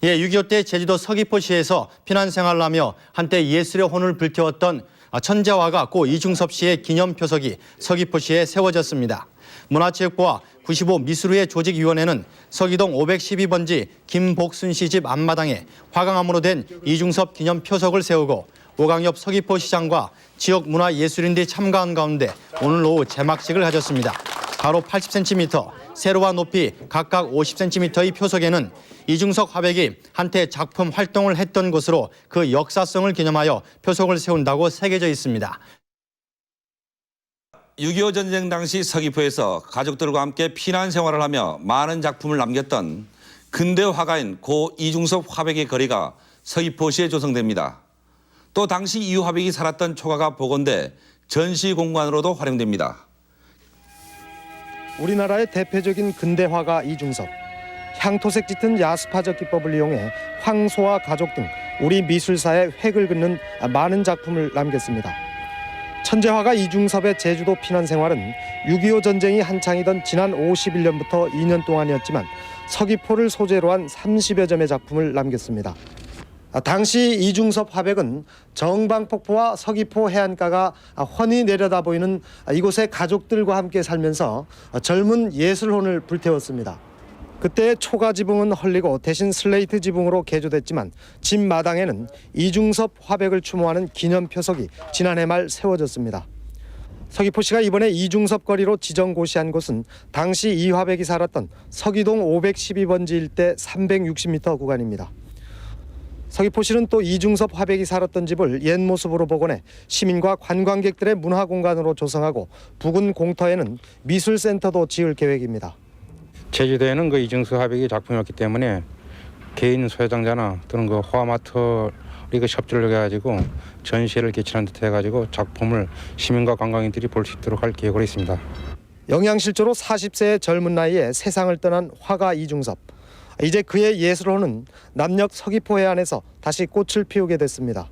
예, 6.25 때 제주도 서귀포시에서 피난 생활을 하며 한때 예술의 혼을 불태웠던 천재화가 고 이중섭 씨의 기념표석이 서귀포시에 세워졌습니다. 문화체육부와 95 미술의 조직위원회는 서기동 512번지 김복순 씨 집 앞마당에 화강암으로 된 이중섭 기념표석을 세우고 오강엽 서귀포시장과 지역 문화예술인들이 참가한 가운데 오늘 오후 제막식을 가졌습니다. 가로 80cm, 세로와 높이 각각 50cm의 표석에는 이중섭 화백이 한때 작품 활동을 했던 곳으로 그 역사성을 기념하여 표석을 세운다고 새겨져 있습니다. 6.25 전쟁 당시 서귀포에서 가족들과 함께 피난 생활을 하며 많은 작품을 남겼던 근대 화가인 고 이중섭 화백의 거리가 서귀포시에 조성됩니다. 또 당시 이 화백이 살았던 초가가 복원돼 전시 공간으로도 활용됩니다. 우리나라의 대표적인 근대 화가 이중섭. 향토색 짙은 야스파적 기법을 이용해 황소와 가족 등 우리 미술사의 획을 긋는 많은 작품을 남겼습니다. 천재화가 이중섭의 제주도 피난 생활은 6.25 전쟁이 한창이던 지난 51년부터 2년 동안이었지만 서귀포를 소재로 한 30여 점의 작품을 남겼습니다. 당시 이중섭 화백은 정방폭포와 서귀포 해안가가 훤히 내려다 보이는 이곳의 가족들과 함께 살면서 젊은 예술혼을 불태웠습니다. 그때 초가 지붕은 헐리고 대신 슬레이트 지붕으로 개조됐지만 집 마당에는 이중섭 화백을 추모하는 기념표석이 지난해 말 세워졌습니다. 서귀포시가 이번에 이중섭 거리로 지정고시한 곳은 당시 이 화백이 살았던 서기동 512번지 일대 360m 구간입니다. 서귀포시는 또 이중섭 화백이 살았던 집을 옛 모습으로 복원해 시민과 관광객들의 문화공간으로 조성하고 부근 공터에는 미술센터도 지을 계획입니다. 제주도에는 그 이중섭 화백이 작품이었기 때문에 개인 소유장자나 또는 그 호화마트 그 협조를 해가지고 전시회를 개최한 듯 해가지고 작품을 시민과 관광인들이 볼 수 있도록 할 계획으로 있습니다. 영양실조로 40세의 젊은 나이에 세상을 떠난 화가 이중섭. 이제 그의 예술혼은 남녘 서귀포 해안에서 다시 꽃을 피우게 됐습니다.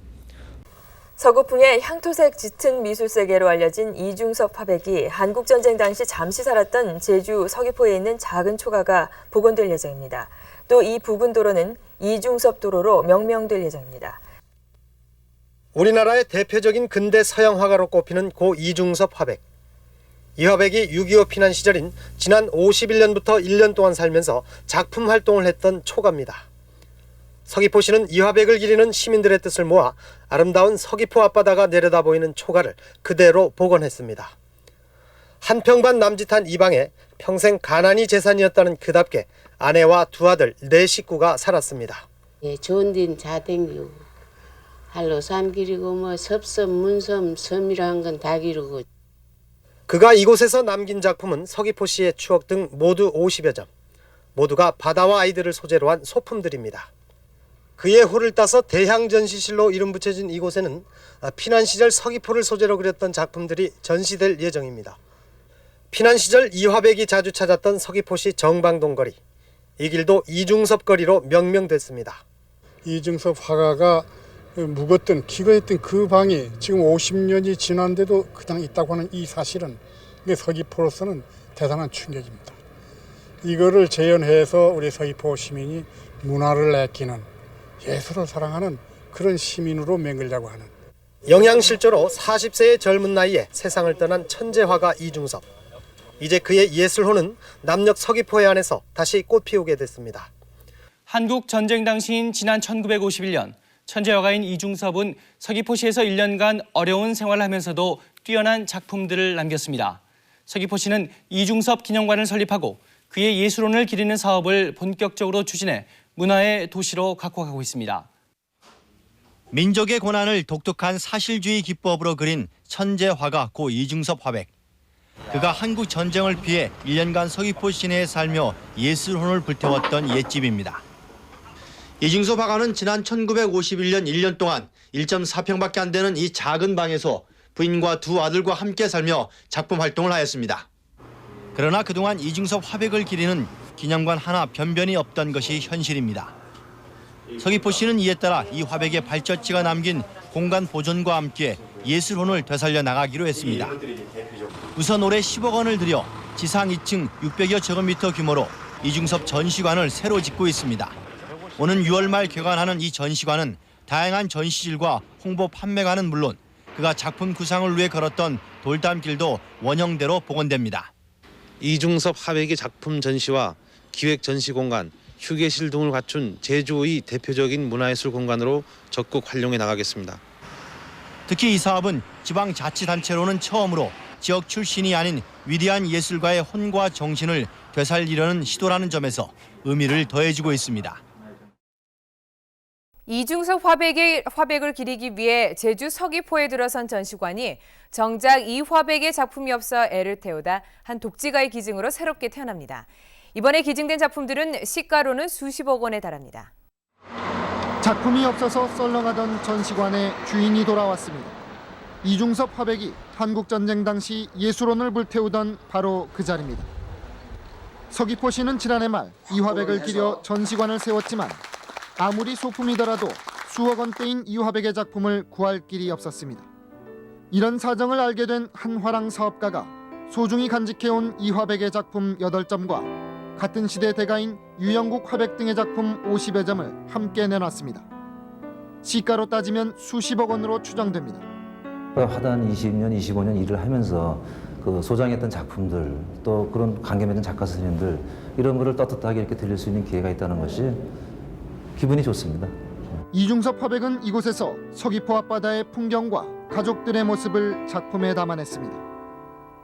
서구풍의 향토색 짙은 미술 세계로 알려진 이중섭 화백이 한국전쟁 당시 잠시 살았던 제주 서귀포에 있는 작은 초가가 복원될 예정입니다. 또 이 부근 도로는 이중섭 도로로 명명될 예정입니다. 우리나라의 대표적인 근대 서양 화가로 꼽히는 고 이중섭 화백. 이 화백이 6.25 피난 시절인 지난 51년부터 1년 동안 살면서 작품 활동을 했던 초가입니다. 서귀포시는 이 화백을 기리는 시민들의 뜻을 모아 아름다운 서귀포 앞바다가 내려다 보이는 초가를 그대로 복원했습니다. 한평반 남짓한 이 방에 평생 가난이 재산이었다는 그답게 아내와 두 아들, 네 식구가 살았습니다. 예, 좋은 데는 자댕기고 한로산 기르고 뭐 섭섬, 문섬, 섬이란 건 다 기르고. 그가 이곳에서 남긴 작품은 서귀포시의 추억 등 모두 50여 점. 모두가 바다와 아이들을 소재로 한 소품들입니다. 그의 호를 따서 대향전시실로 이름 붙여진 이곳에는 피난 시절 서귀포를 소재로 그렸던 작품들이 전시될 예정입니다. 피난 시절 이 화백이 자주 찾았던 서귀포시 정방동 거리. 이 길도 이중섭 거리로 명명됐습니다. 이중섭 화가가 묵었던 기거했던 그 방이 지금 50년이 지났는데도 그냥 있다고 하는 이 사실은 서귀포로서는 대단한 충격입니다. 이거를 재현해서 우리 서귀포 시민이 문화를 아끼는 예술을 사랑하는 그런 시민으로 맹글자고 하는. 영양실조로 40세의 젊은 나이에 세상을 떠난 천재화가 이중섭. 이제 그의 예술혼은 남녘 서귀포 해안에서 다시 꽃피우게 됐습니다. 한국 전쟁 당시인 지난 1951년 천재화가인 이중섭은 서귀포시에서 1년간 어려운 생활을 하면서도 뛰어난 작품들을 남겼습니다. 서귀포시는 이중섭 기념관을 설립하고 그의 예술혼을 기리는 사업을 본격적으로 추진해 문화의 도시로 가꿔가고 있습니다. 민족의 고난을 독특한 사실주의 기법으로 그린 천재화가 고 이중섭 화백. 그가 한국 전쟁을 피해 1년간 서귀포 시내에 살며 예술혼을 불태웠던 옛집입니다. 이중섭 화가는 지난 1951년 1년 동안 1.4평밖에 안 되는 이 작은 방에서 부인과 두 아들과 함께 살며 작품 활동을 하였습니다. 그러나 그동안 이중섭 화백을 기리는 기념관 하나 변변히 없던 것이 현실입니다. 서귀포시는 이에 따라 이 화백의 발자취가 남긴 공간 보존과 함께 예술혼을 되살려 나가기로 했습니다. 우선 올해 10억 원을 들여 지상 2층 600여 제곱미터 규모로 이중섭 전시관을 새로 짓고 있습니다. 오는 6월 말 개관하는 이 전시관은 다양한 전시질과 홍보 판매관은 물론 그가 작품 구상을 위해 걸었던 돌담길도 원형대로 복원됩니다. 이중섭 화백의 작품 전시와 기획 전시 공간, 휴게실 등을 갖춘 제주의 대표적인 문화예술 공간으로 적극 활용해 나가겠습니다. 특히 이 사업은 지방자치단체로는 처음으로 지역 출신이 아닌 위대한 예술가의 혼과 정신을 되살리려는 시도라는 점에서 의미를 더해주고 있습니다. 이중섭 화백을 기리기 위해 제주 서귀포에 들어선 전시관이 정작 이 화백의 작품이 없어 애를 태우다 한 독지가의 기증으로 새롭게 태어납니다. 이번에 기증된 작품들은 시가로는 수십억 원에 달합니다. 작품이 없어서 썰렁하던 전시관의 주인이 돌아왔습니다. 이중섭 화백이 한국전쟁 당시 예술원을 불태우던 바로 그 자리입니다. 서귀포시는 지난해 말 이 화백을 기려 전시관을 세웠지만 아무리 소품이더라도 수억 원대인 이 화백의 작품을 구할 길이 없었습니다. 이런 사정을 알게 된 한 화랑 사업가가 소중히 간직해온 이 화백의 작품 8점과 같은 시대 대가인 유영국 화백 등의 작품 50여 점을 함께 내놨습니다. 시가로 따지면 수십억 원으로 추정됩니다. 하단 20년, 25년 일을 하면서 그 소장했던 작품들, 또 그런 관계 맺은 작가 선생님들 이런 거를 떳떳하게 이렇게 들릴 수 있는 기회가 있다는 것이 기분이 좋습니다. 이중섭 화백은 이곳에서 서귀포 앞바다의 풍경과 가족들의 모습을 작품에 담아냈습니다.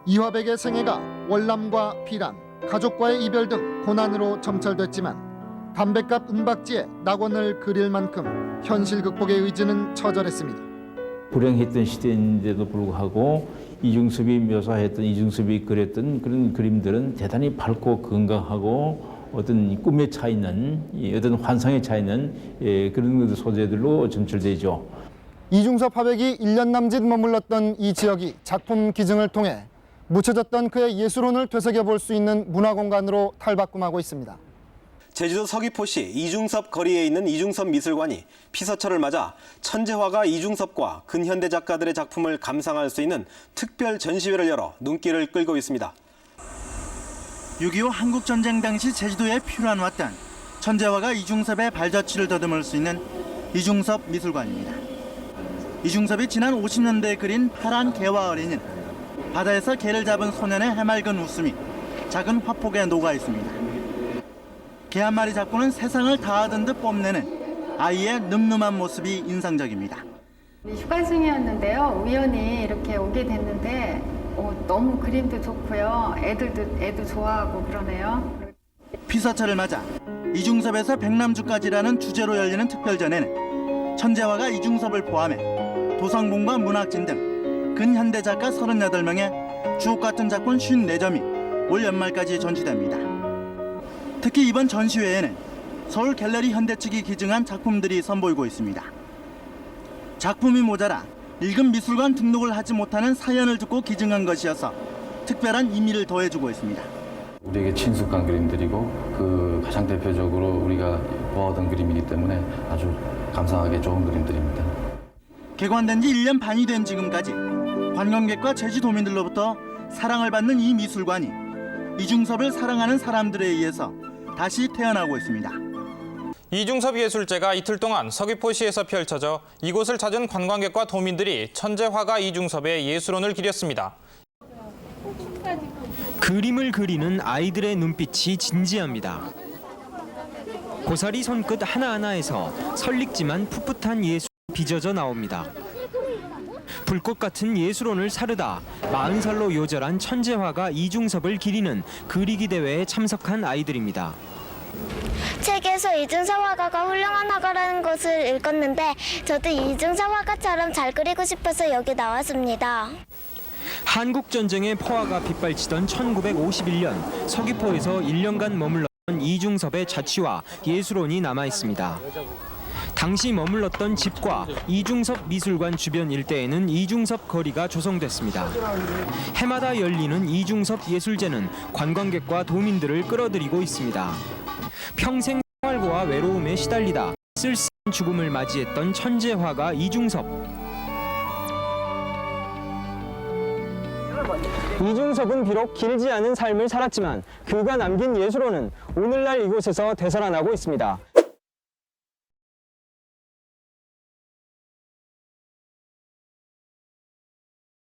이 화백의 생애가 월남과 피란, 가족과의 이별 등 고난으로 점철됐지만 담뱃값 은박지에 낙원을 그릴 만큼 현실 극복의 의지는 처절했습니다. 불행했던 시대인데도 불구하고 이중섭이 묘사했던, 이중섭이 그렸던 그런 그림들은 대단히 밝고 건강하고 어떤 꿈에 차 있는, 어떤 환상에 차 있는 그런 소재들로 점철되죠. 이중섭 화백이 1년 남짓 머물렀던 이 지역이 작품 기증을 통해 묻혀졌던 그의 예술혼을 되새겨볼 수 있는 문화공간으로 탈바꿈하고 있습니다. 제주도 서귀포시 이중섭 거리에 있는 이중섭 미술관이 피서철을 맞아 천재화가 이중섭과 근현대 작가들의 작품을 감상할 수 있는 특별 전시회를 열어 눈길을 끌고 있습니다. 6.25 한국전쟁 당시 제주도에 피란왔던 천재화가 이중섭의 발자취를 더듬을 수 있는 이중섭 미술관입니다. 이중섭이 지난 50년대에 그린 파란 개와 어린이는 바다에서 개를 잡은 소년의 해맑은 웃음이 작은 화폭에 녹아 있습니다. 개 한 마리 잡고는 세상을 다 얻은 듯 뽐내는 아이의 늠름한 모습이 인상적입니다. 휴가 중이었는데요. 우연히 이렇게 오게 됐는데 너무 그림도 좋고요. 애도 좋아하고 그러네요. 피서철을 맞아 이중섭에서 백남주까지라는 주제로 열리는 특별전에는 천재화가 이중섭을 포함해 도상공과 문학진 등 근현대 작가 38명의 주옥 같은 작품 54점이 올 연말까지 전시됩니다. 특히 이번 전시회에는 서울 갤러리 현대 측이 기증한 작품들이 선보이고 있습니다. 작품이 모자라 일급 미술관 등록을 하지 못하는 사연을 듣고 기증한 것이어서 특별한 의미를 더해주고 있습니다. 우리에게 친숙한 그림들이고 그 가장 대표적으로 우리가 보아오던 그림이기 때문에 아주 감상하기 좋은 그림들입니다. 개관된 지 1년 반이 된 지금까지 관광객과 제주도민들로부터 사랑을 받는 이 미술관이 이중섭을 사랑하는 사람들에 의해서 다시 태어나고 있습니다. 이중섭 예술제가 이틀 동안 서귀포시에서 펼쳐져 이곳을 찾은 관광객과 도민들이 천재화가 이중섭의 예술혼을 기렸습니다. 그림을 그리는 아이들의 눈빛이 진지합니다. 고사리 손끝 하나하나에서 설릭지만 풋풋한 예술이 빚어져 나옵니다. 불꽃 같은 예술혼을 사르다 40살로 요절한 천재화가 이중섭을 기리는 그리기 대회에 참석한 아이들입니다. 책에서 이중섭 화가가 훌륭한 화가라는 것을 읽었는데 저도 이중섭 화가처럼 잘 그리고 싶어서 여기 나왔습니다. 한국전쟁의 포화가 빗발치던 1951년 서귀포에서 1년간 머물렀던 이중섭의 자취와 예술혼이 남아있습니다. 당시 머물렀던 집과 이중섭 미술관 주변 일대에는 이중섭 거리가 조성됐습니다. 해마다 열리는 이중섭 예술제는 관광객과 도민들을 끌어들이고 있습니다. 평생 생활고와 외로움에 시달리다 쓸쓸한 죽음을 맞이했던 천재화가 이중섭. 이중섭은 비록 길지 않은 삶을 살았지만 그가 남긴 예술혼은 오늘날 이곳에서 되살아나고 있습니다.